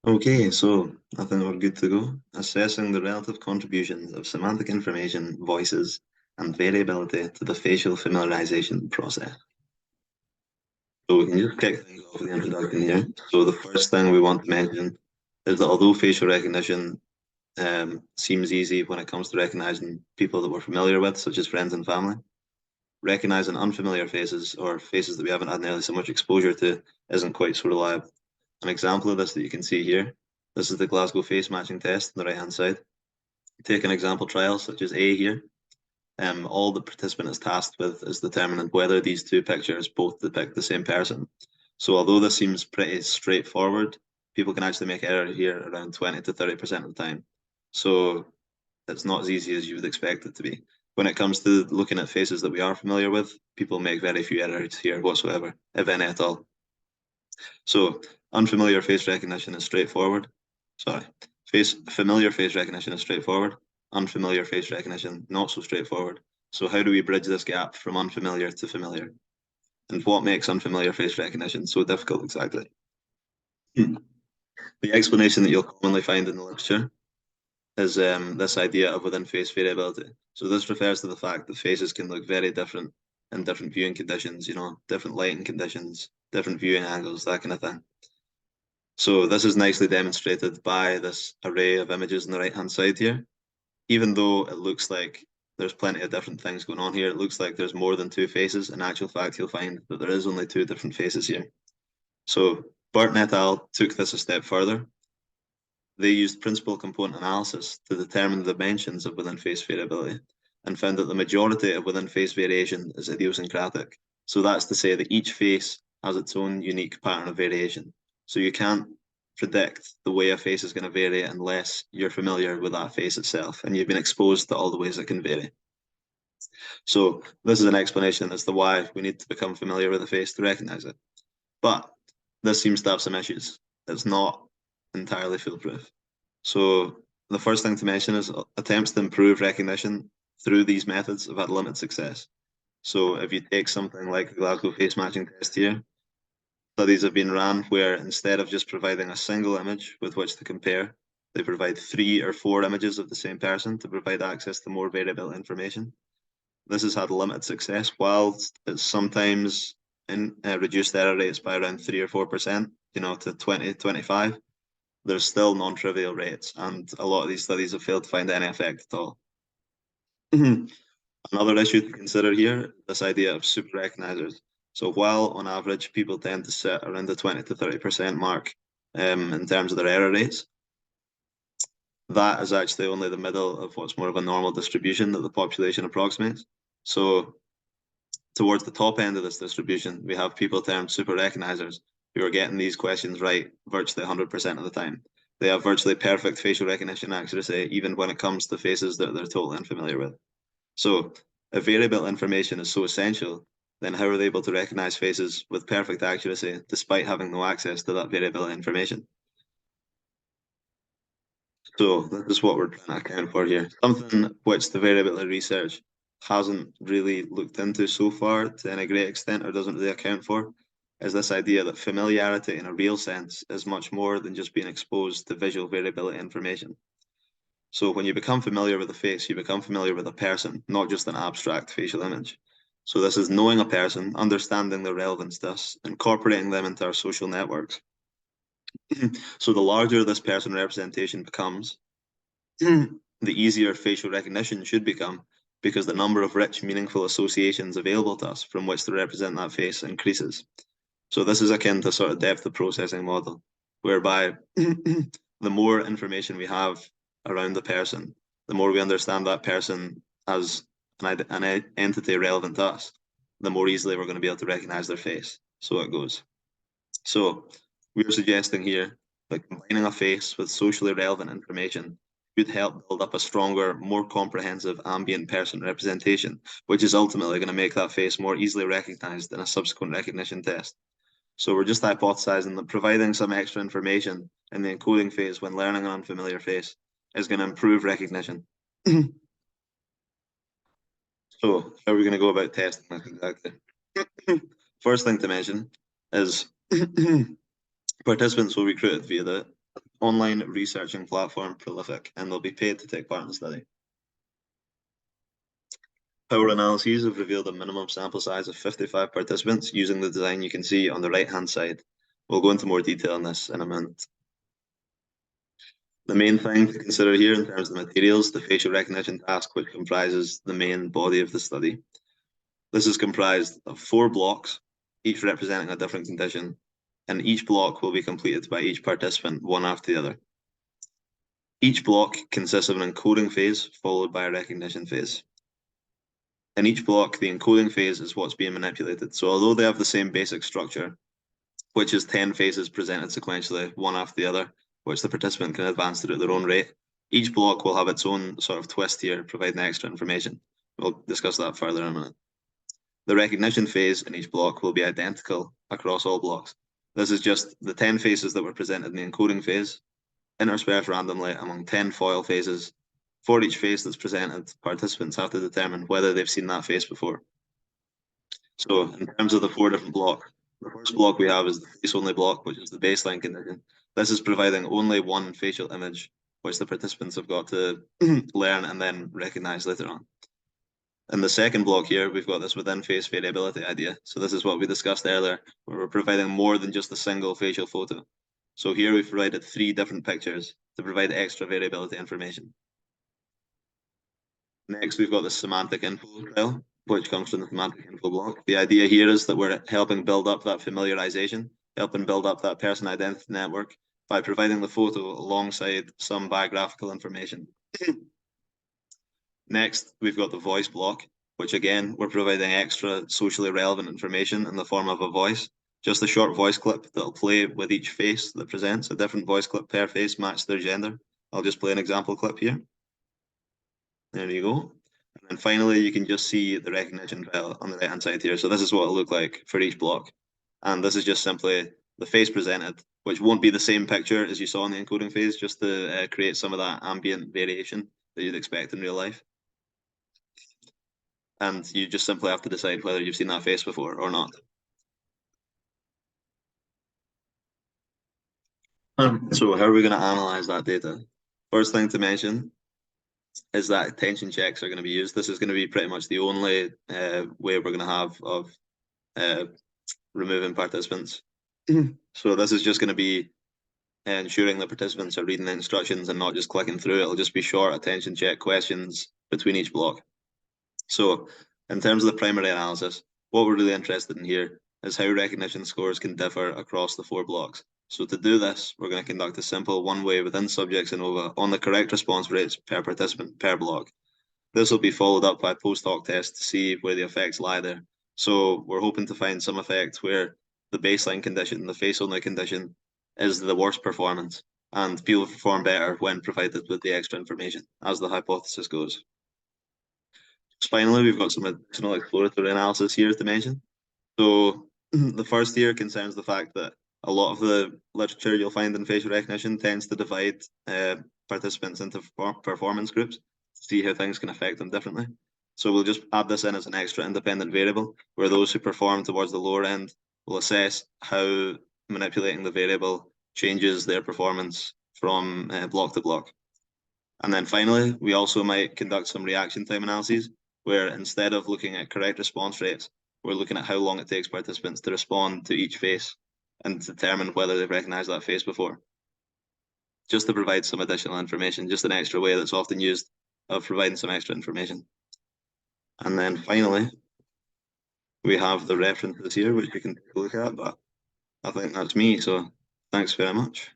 Okay, so I think we're good to go. Assessing the relative contributions of semantic information, voices, and variability to the facial familiarization process. So we can just kick things off with the introduction here. So the first thing we want to mention is that although facial recognition seems easy when it comes to recognizing people that we're familiar with, such as friends and family, recognizing unfamiliar faces or faces that we haven't had nearly so much exposure to isn't quite so reliable. An example of this that you can see here, this is the Glasgow face matching test on the right-hand side. Take an example trial such as A here. All the participant is tasked with is determining whether these two pictures both depict the same person. So although this seems pretty straightforward, people can actually make error here around 20 to 30% of the time. So it's not as easy as you would expect it to be. When it comes to looking at faces that we are familiar with, people make very few errors here whatsoever, if any at all. So unfamiliar face recognition is straightforward. Sorry, familiar face recognition is straightforward. Unfamiliar face recognition not so straightforward. So how do we bridge this gap from unfamiliar to familiar? And what makes unfamiliar face recognition so difficult exactly? The explanation that you'll commonly find in the literature is this idea of within face variability. So this refers to the fact that faces can look very different in different viewing conditions, different lighting conditions, different viewing angles, that kind of thing. So this is nicely demonstrated by this array of images on the right-hand side here. Even though it looks like there's plenty of different things going on here, it looks like there's more than two faces. In actual fact, you'll find that there is only two different faces here. So Burton et al. Took this a step further. They used principal component analysis to determine the dimensions of within-face variability and found that the majority of within-face variation is idiosyncratic. So that's to say that each face has its own unique pattern of variation. So you can't predict the way a face is going to vary unless you're familiar with that face itself and you've been exposed to all the ways it can vary. So this is an explanation as to why we need to become familiar with a face to recognize it. But this seems to have some issues. It's not entirely foolproof. So the first thing to mention is attempts to improve recognition through these methods have had limited success. So if you take something like the Glasgow face matching test here, studies have been ran where instead of just providing a single image with which to compare, they provide 3 or 4 images of the same person to provide access to more variable information. This has had limited success, whilst it's sometimes reduced error rates by around 3 or 4%, to 20, 25. There's still non-trivial rates, and a lot of these studies have failed to find any effect at all. Another issue to consider here, this idea of super recognizers. So while on average people tend to sit around the 20 to 30% mark in terms of their error rates, that is actually only the middle of what's more of a normal distribution that the population approximates. So towards the top end of this distribution, we have people termed super recognizers who are getting these questions right virtually 100% of the time. They have virtually perfect facial recognition accuracy, even when it comes to faces that they're totally unfamiliar with. So if variable information is so essential, then how are they able to recognize faces with perfect accuracy despite having no access to that variable information? So this is what we're trying to account for here. Something which the variability research hasn't really looked into so far to any great extent or doesn't really account for is this idea that familiarity in a real sense is much more than just being exposed to visual variability information. So when you become familiar with a face, you become familiar with a person, not just an abstract facial image. So this is knowing a person, understanding their relevance to us, incorporating them into our social networks. So the larger this person representation becomes, the easier facial recognition should become because the number of rich, meaningful associations available to us from which to represent that face increases. So this is akin to sort of depth of processing model, whereby the more information we have around the person, the more we understand that person as an entity relevant to us, the more easily we're going to be able to recognize their face. So it goes. So we're suggesting here that combining a face with socially relevant information could help build up a stronger, more comprehensive ambient person representation, which is ultimately going to make that face more easily recognized in a subsequent recognition test. So we're just hypothesizing that providing some extra information in the encoding phase when learning an unfamiliar face is going to improve recognition. So how are we going to go about testing this exactly? First thing to mention is participants will be recruited via the online researching platform Prolific, and they'll be paid to take part in the study. Power analyses have revealed a minimum sample size of 55 participants using the design you can see on the right-hand side. We'll go into more detail on this in a minute. The main thing to consider here in terms of the materials, the facial recognition task, which comprises the main body of the study. This is comprised of 4 blocks, each representing a different condition, and each block will be completed by each participant, one after the other. Each block consists of an encoding phase followed by a recognition phase. In each block, the encoding phase is what's being manipulated. So although they have the same basic structure, which is 10 phases presented sequentially, one after the other, which the participant can advance through at their own rate, each block will have its own sort of twist here, providing extra information. We'll discuss that further in a minute. The recognition phase in each block will be identical across all blocks. This is just the 10 phases that were presented in the encoding phase, interspersed randomly among 10 foil phases. For each face that's presented, participants have to determine whether they've seen that face before. So in terms of the 4 different blocks, the first block we have is the face-only block, which is the baseline condition. This is providing only one facial image, which the participants have got to learn and then recognize later on. In the second block here, we've got this within face variability idea. So this is what we discussed earlier, where we're providing more than just a single facial photo. So here we've provided 3 different pictures to provide extra variability information. Next, we've got the semantic info trail, which comes from the semantic info block. The idea here is that we're helping build up that familiarization, helping build up that person identity network by providing the photo alongside some biographical information. Next, we've got the voice block, which again, we're providing extra socially relevant information in the form of a voice. Just a short voice clip that'll play with each face that presents, a different voice clip per face matched their gender. I'll just play an example clip here. There you go. And then finally, you can just see the recognition file on the right-hand side here. So this is what it'll look like for each block. And this is just simply the face presented, which won't be the same picture as you saw in the encoding phase, just to create some of that ambient variation that you'd expect in real life. And you just simply have to decide whether you've seen that face before or not. So how are we going to analyze that data? First thing to mention is that attention checks are going to be used. This is going to be pretty much the only way we're going to have of removing participants. So this is just going to be ensuring that participants are reading the instructions and not just clicking through. It'll just be short attention check questions between each block. So in terms of the primary analysis, what we're really interested in here is how recognition scores can differ across the 4 blocks. So to do this, we're going to conduct a simple one-way within subjects ANOVA on the correct response rates per participant per block. This will be followed up by a post hoc test to see where the effects lie there. So we're hoping to find some effect where the baseline condition, the face-only condition, is the worst performance, and people perform better when provided with the extra information, as the hypothesis goes. Finally, we've got some additional exploratory analysis here to mention. So the first here concerns the fact that a lot of the literature you'll find in facial recognition tends to divide participants into performance groups to see how things can affect them differently. So we'll just add this in as an extra independent variable, where those who perform towards the lower end will assess how manipulating the variable changes their performance from block to block. And then finally, we also might conduct some reaction time analyses, where instead of looking at correct response rates, we're looking at how long it takes participants to respond to each face and determine whether they've recognized that face before. Just to provide some additional information, just an extra way that's often used of providing some extra information. And then finally, we have the references here, which you can take a look at, but I think that's me, so thanks very much.